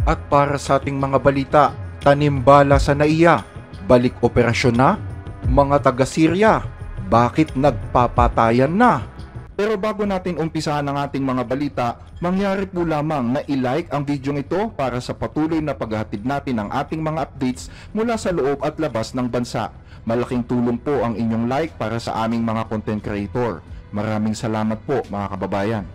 At para sa ating mga balita, tanimbala sa NAIA, balik operasyon na, mga taga-Syria, bakit nagpapatayan na? Pero bago natin umpisahan ang ating mga balita, mangyari po lamang na i-like ang video ito para sa patuloy na paghahatid natin ng ating mga updates mula sa loob at labas ng bansa. Malaking tulong po ang inyong like para sa aming mga content creator. Maraming salamat po mga kababayan.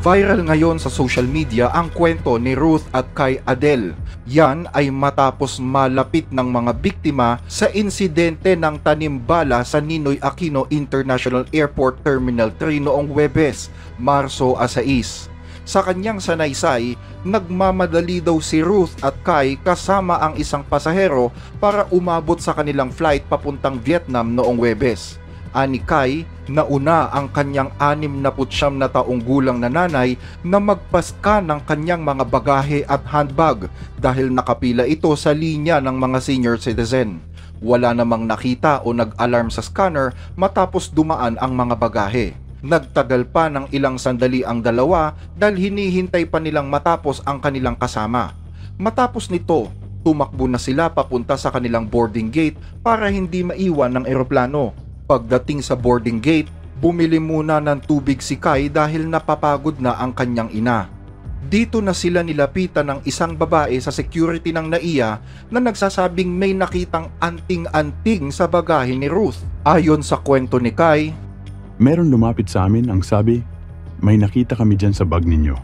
Viral ngayon sa social media ang kwento ni Ruth at kay Adele. Yan ay matapos malapit ng mga biktima sa insidente ng tanimbala sa Ninoy Aquino International Airport Terminal 3 noong Huwebes, Marso 6. Sa kanyang sanaysay, nagmamadali daw si Ruth at Kai kasama ang isang pasahero para umabot sa kanilang flight papuntang Vietnam noong Huwebes. Ani Kai, nauna ang kanyang 69 na taong gulang na nanay na magpaska ng kanyang mga bagahe at handbag dahil nakapila ito sa linya ng mga senior citizen. Wala namang nakita o nag-alarm sa scanner matapos dumaan ang mga bagahe. Nagtagal pa ng ilang sandali ang dalawa dahil hinihintay pa nilang matapos ang kanilang kasama. Matapos nito, tumakbo na sila papunta sa kanilang boarding gate para hindi maiwan ng eroplano. Pagdating sa boarding gate, bumili muna ng tubig si Kai dahil napapagod na ang kanyang ina. Dito na sila nilapitan ng isang babae sa security ng NAIA na nagsasabing may nakitang anting-anting sa bagahe ni Ruth. Ayon sa kwento ni Kai, meron lumapit sa amin ang sabi, may nakita kami dyan sa bag ninyo.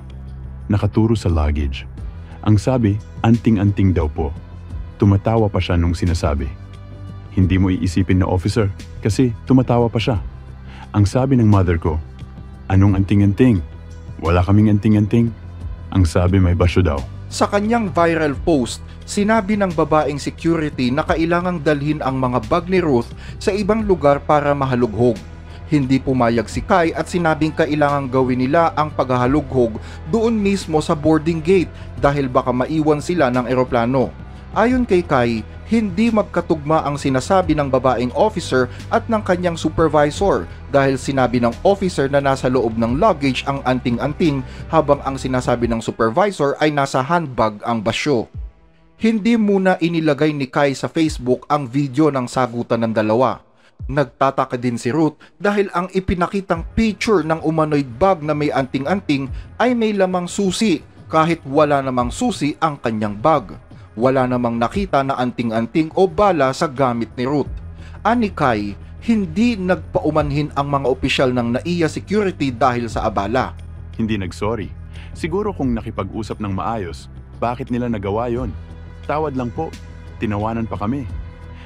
Nakaturo sa luggage. Ang sabi, anting-anting daw po. Tumatawa pa siya nung sinasabi. Hindi mo iisipin na officer kasi tumatawa pa siya. Ang sabi ng mother ko, anong anting-anting? Wala kaming anting-anting. Ang sabi may basyo daw. Sa kanyang viral post, sinabi ng babaeng security na kailangang dalhin ang mga bag ni Ruth sa ibang lugar para mahalughog. Hindi pumayag si Kai at sinabing kailangang gawin nila ang paghahalughog doon mismo sa boarding gate dahil baka maiwan sila ng eroplano. Ayon kay Kai, hindi magkatugma ang sinasabi ng babaeng officer at ng kanyang supervisor dahil sinabi ng officer na nasa loob ng luggage ang anting-anting habang ang sinasabi ng supervisor ay nasa handbag ang basyo. Hindi muna inilagay ni Kai sa Facebook ang video ng sagutan ng dalawa. Nagtataka din si Ruth dahil ang ipinakitang picture ng umano'y bag na may anting-anting ay may lamang susi kahit wala namang susi ang kanyang bag. Wala namang nakita na anting-anting o bala sa gamit ni Ruth. Ani Kai, hindi nagpaumanhin ang mga opisyal ng NAIA Security dahil sa abala. Hindi nagsorry. Siguro kung nakipag-usap ng maayos, bakit nila nagawa yon? Tawad lang po, tinawanan pa kami.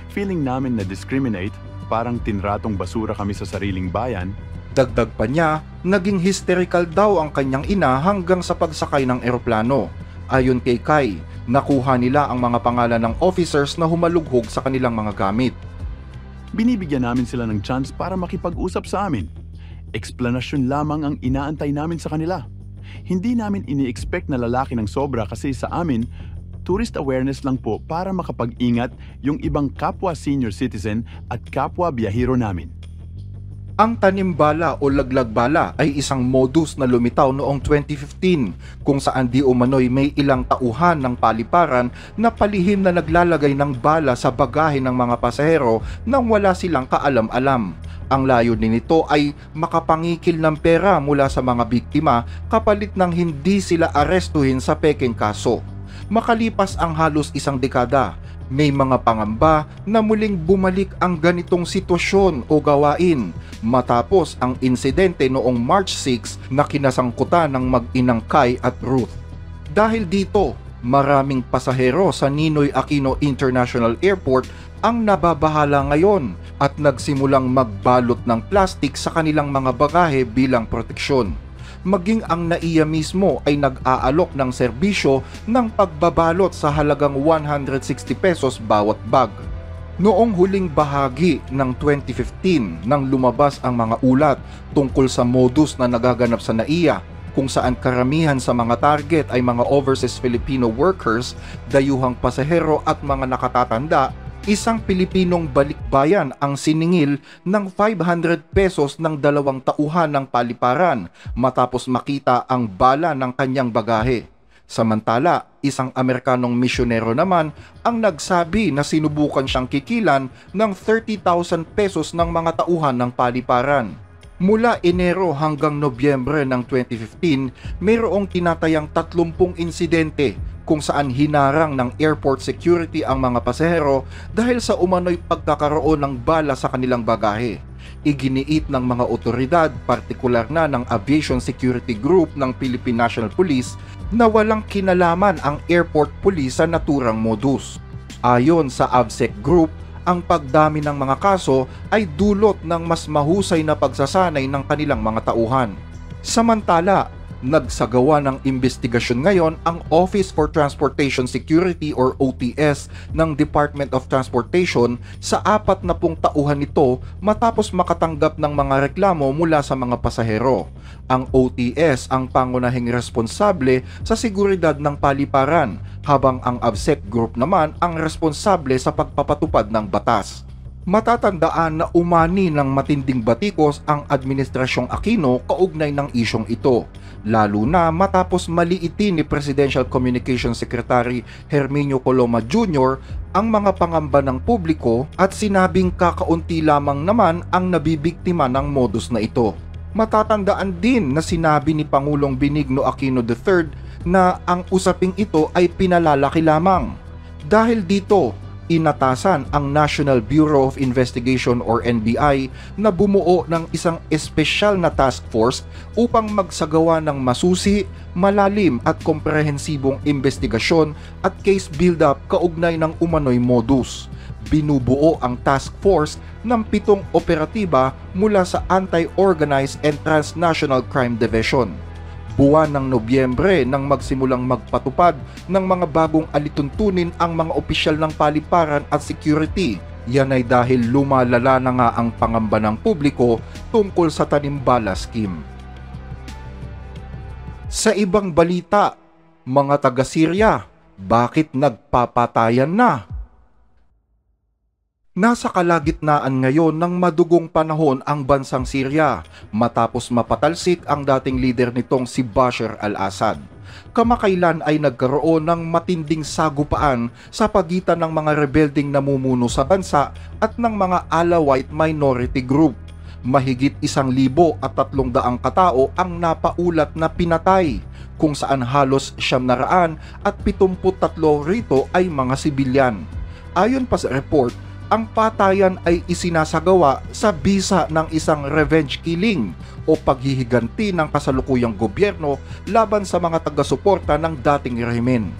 Feeling namin na discriminate, parang tinratong basura kami sa sariling bayan. Dagdag pa niya, naging hysterical daw ang kanyang ina hanggang sa pagsakay ng eroplano. Ayon kay Kai, nakuha nila ang mga pangalan ng officers na humalughog sa kanilang mga gamit. Binibigyan namin sila ng chance para makipag-usap sa amin. Eksplanasyon lamang ang inaantay namin sa kanila. Hindi namin ini-expect na lalaki ng sobra kasi sa amin, tourist awareness lang po para makapag-ingat yung ibang kapwa senior citizen at kapwa biyahero namin. Ang tanimbala o laglagbala ay isang modus na lumitaw noong 2015 kung saan di umano'y may ilang tauhan ng paliparan na palihim na naglalagay ng bala sa bagahe ng mga pasahero nang wala silang kaalam-alam. Ang layunin nito ay makapangikil ng pera mula sa mga biktima kapalit ng hindi sila arestuhin sa pekeng kaso. Makalipas ang halos isang dekada, may mga pangamba na muling bumalik ang ganitong sitwasyon o gawain matapos ang insidente noong March 6 na kinasangkutan ng mag-inang Kai at Ruth. Dahil dito, maraming pasahero sa Ninoy Aquino International Airport ang nababahala ngayon at nagsimulang magbalot ng plastik sa kanilang mga bagahe bilang proteksyon. Maging ang NAIA mismo ay nag-aalok ng serbisyo ng pagbabalot sa halagang 160 pesos bawat bag. Noong huling bahagi ng 2015 nang lumabas ang mga ulat tungkol sa modus na nagaganap sa NAIA kung saan karamihan sa mga target ay mga overseas Filipino workers, dayuhang pasahero at mga nakatatanda, Isang Pilipinong balikbayan ang siningil ng 500 pesos ng 2 tauhan ng paliparan matapos makita ang bala ng kanyang bagahe. Samantala, isang Amerikanong misyonero naman ang nagsabi na sinubukan siyang kikilan ng 30,000 pesos ng mga tauhan ng paliparan. Mula Enero hanggang Nobyembre ng 2015, mayroong tinatayang 30 insidente kung saan hinarang ng airport security ang mga pasahero dahil sa umano'y pagkakaroon ng bala sa kanilang bagahe. Iginiit ng mga otoridad, partikular na ng Aviation Security Group ng Philippine National Police, na walang kinalaman ang airport police sa naturang modus. Ayon sa AVSEC Group, ang pagdami ng mga kaso ay dulot ng mas mahusay na pagsasanay ng kanilang mga tauhan. Samantala, nagsagawa ng investigasyon ngayon ang Office for Transportation Security or OTS ng Department of Transportation sa 40 tauhan nito matapos makatanggap ng mga reklamo mula sa mga pasahero. Ang OTS ang pangunahing responsable sa seguridad ng paliparan, habang ang AVSEC Group naman ang responsable sa pagpapatupad ng batas. Matatandaan na umani ng matinding batikos ang Administrasyong Aquino kaugnay ng isyong ito, lalo na matapos maliitin ni Presidential Communications Secretary Herminio Coloma Jr. ang mga pangamba ng publiko at sinabing kakaunti lamang naman ang nabibiktima ng modus na ito. Matatandaan din na sinabi ni Pangulong Benigno Aquino III na ang usaping ito ay pinalalaki lamang. Dahil dito, inatasan ang National Bureau of Investigation or NBI na bumuo ng isang espesyal na task force upang magsagawa ng masusi, malalim at komprehensibong investigasyon at case build-up kaugnay ng umano'y modus. Binubuo ang task force ng 7 operatiba mula sa Anti-Organized and Transnational Crime Division. Buwan ng Nobyembre nang magsimulang magpatupad ng mga bagong alituntunin ang mga opisyal ng paliparan at security. Yan ay dahil lumalala na nga ang pangamba ng publiko tungkol sa tanimbala scheme. Sa ibang balita, mga taga-Syria, bakit nagpapatayan na? Nasa kalagitnaan ngayon ng madugong panahon ang bansang Syria matapos mapatalsik ang dating leader nitong si Bashar al-Assad. Kamakailan ay nagkaroon ng matinding sagupaan sa pagitan ng mga rebelding namumuno sa bansa at ng mga Alawite minority group. Mahigit 1,300 katao ang napaulat na pinatay, kung saan halos 973 rito ay mga sibilyan. Ayon pa sa report, ang patayan ay isinasagawa sa bisa ng isang revenge killing o paghihiganti ng kasalukuyang gobyerno laban sa mga taga-suporta ng dating rehimen.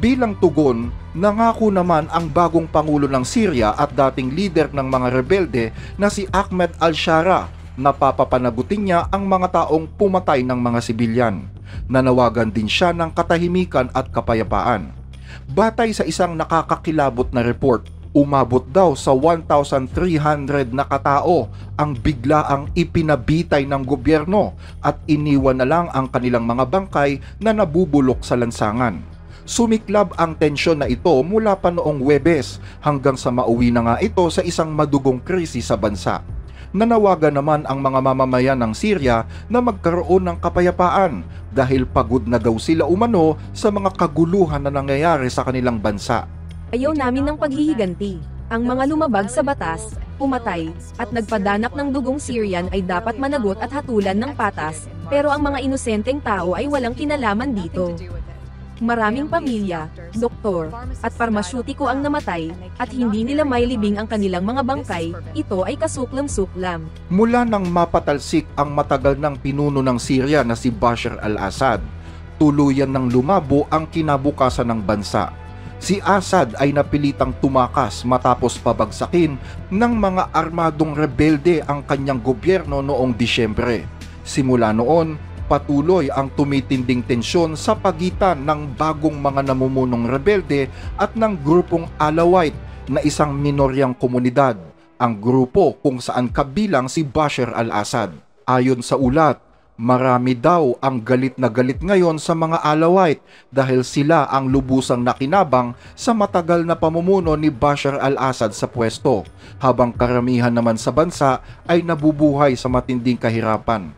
Bilang tugon, nangako naman ang bagong pangulo ng Syria at dating leader ng mga rebelde na si Ahmed al-Shara na papapanagutin niya ang mga taong pumatay ng mga sibilyan. Nanawagan din siya ng katahimikan at kapayapaan. Batay sa isang nakakakilabot na report, umabot daw sa 1,300 na katao ang biglaang ipinabitay ng gobyerno at iniwan na lang ang kanilang mga bangkay na nabubulok sa lansangan. Sumiklab ang tensyon na ito mula pa noong Huwebes hanggang sa mauwi na nga ito sa isang madugong krisis sa bansa. Nanawagan naman ang mga mamamayan ng Syria na magkaroon ng kapayapaan dahil pagod na daw sila umano sa mga kaguluhan na nangyayari sa kanilang bansa. Ayaw namin ng paghihiganti. Ang mga lumabag sa batas, pumatay, at nagpadanak ng dugong Syrian ay dapat managot at hatulan ng patas, pero ang mga inosenteng tao ay walang kinalaman dito. Maraming pamilya, doktor, at parmasyutiko ang namatay, at hindi nila mailibing ang kanilang mga bangkay, ito ay kasuklam-suklam. Mula nang mapatalsik ang matagal ng pinuno ng Syria na si Bashar al-Assad, tuluyan ng lumabo ang kinabukasan ng bansa. Si Assad ay napilitang tumakas matapos pabagsakin ng mga armadong rebelde ang kanyang gobyerno noong Disyembre. Simula noon, patuloy ang tumitinding tensyon sa pagitan ng bagong mga namumunong rebelde at ng grupong Alawite na isang minoryang komunidad, ang grupo kung saan kabilang si Bashar al-Assad. Ayon sa ulat, Marami daw ang galit na galit ngayon sa mga Alawite dahil sila ang lubusang nakinabang sa matagal na pamumuno ni Bashar al-Assad sa pwesto, habang karamihan naman sa bansa ay nabubuhay sa matinding kahirapan.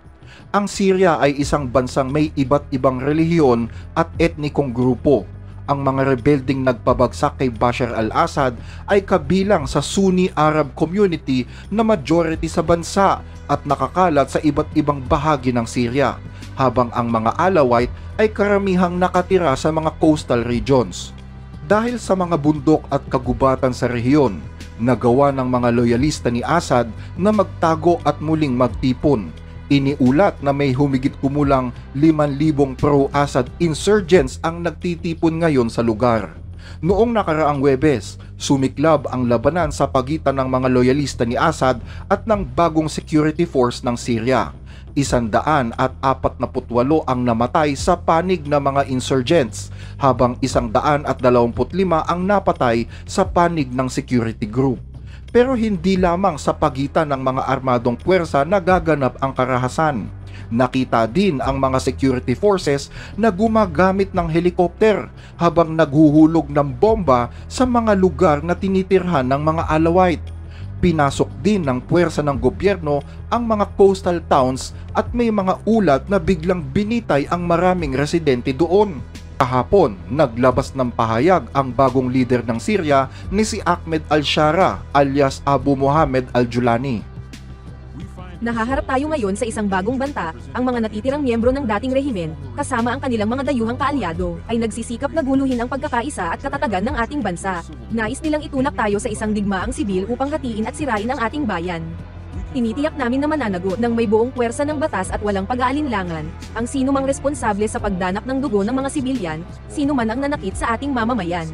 Ang Syria ay isang bansang may iba't ibang relihiyon at etnikong grupo. Ang mga rebelding nagpabagsak kay Bashar al-Assad ay kabilang sa Sunni Arab community na majority sa bansa at nakakalat sa iba't ibang bahagi ng Syria, habang ang mga Alawite ay karamihang nakatira sa mga coastal regions. Dahil sa mga bundok at kagubatan sa rehiyon, nagawa ng mga loyalista ni Assad na magtago at muling magtipon. Iniulat na may humigit kumulang 5,000 pro-Assad insurgents ang nagtitipon ngayon sa lugar. Noong nakaraang Huwebes, sumiklab ang labanan sa pagitan ng mga loyalista ni Assad at ng bagong security force ng Syria. 148 ang namatay sa panig ng mga insurgents, habang 125 ang napatay sa panig ng security group. Pero hindi lamang sa pagitan ng mga armadong puwersa nagaganap ang karahasan. Nakita din ang mga security forces na gumagamit ng helikopter habang naghuhulog ng bomba sa mga lugar na tinitirhan ng mga Alawite. Pinasok din ng puwersa ng gobyerno ang mga coastal towns at may mga ulat na biglang binitay ang maraming residente doon. Kahapon, naglabas ng pahayag ang bagong leader ng Syria ni si Ahmed al-Shara alias Abu Muhammad al-Julani. Nahaharap tayo ngayon sa isang bagong banta. Ang mga natitirang miyembro ng dating rehimen, kasama ang kanilang mga dayuhang kaalyado, ay nagsisikap na guluhin ang pagkakaisa at katatagan ng ating bansa. Nais nilang itulak tayo sa isang digmaang sibil upang hatiin at sirain ang ating bayan. Tinitiyak namin na mananagot ng may buong puwersa ng batas at walang pag-aalinlangan ang sino mang responsable sa pagdanak ng dugo ng mga sibilyan, sino man ang nanakit sa ating mamamayan,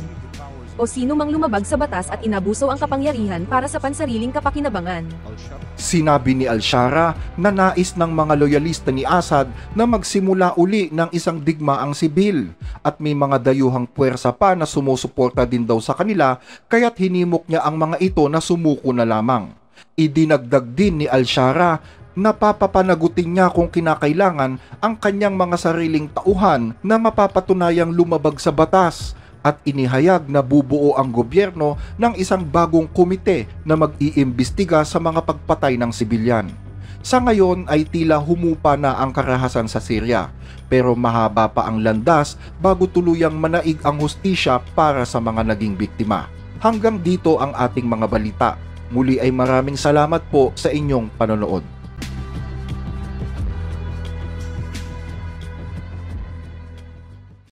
o sino mang lumabag sa batas at inabuso ang kapangyarihan para sa pansariling kapakinabangan. Sinabi ni al-Shara na nais ng mga loyalista ni Assad na magsimula uli ng isang digmaang sibil at may mga dayuhang puwersa pa na sumusuporta din daw sa kanila, kaya't hinimok niya ang mga ito na sumuko na lamang. Idinagdag din ni al-Shara na papapanagutin niya kung kinakailangan ang kanyang mga sariling tauhan na mapapatunayang lumabag sa batas, at inihayag na bubuo ang gobyerno ng isang bagong komite na mag-iimbestiga sa mga pagpatay ng sibilyan. Sa ngayon ay tila humupa na ang karahasan sa Syria, pero mahaba pa ang landas bago tuluyang manaig ang hustisya para sa mga naging biktima. Hanggang dito ang ating mga balita. Muli ay maraming salamat po sa inyong panonood.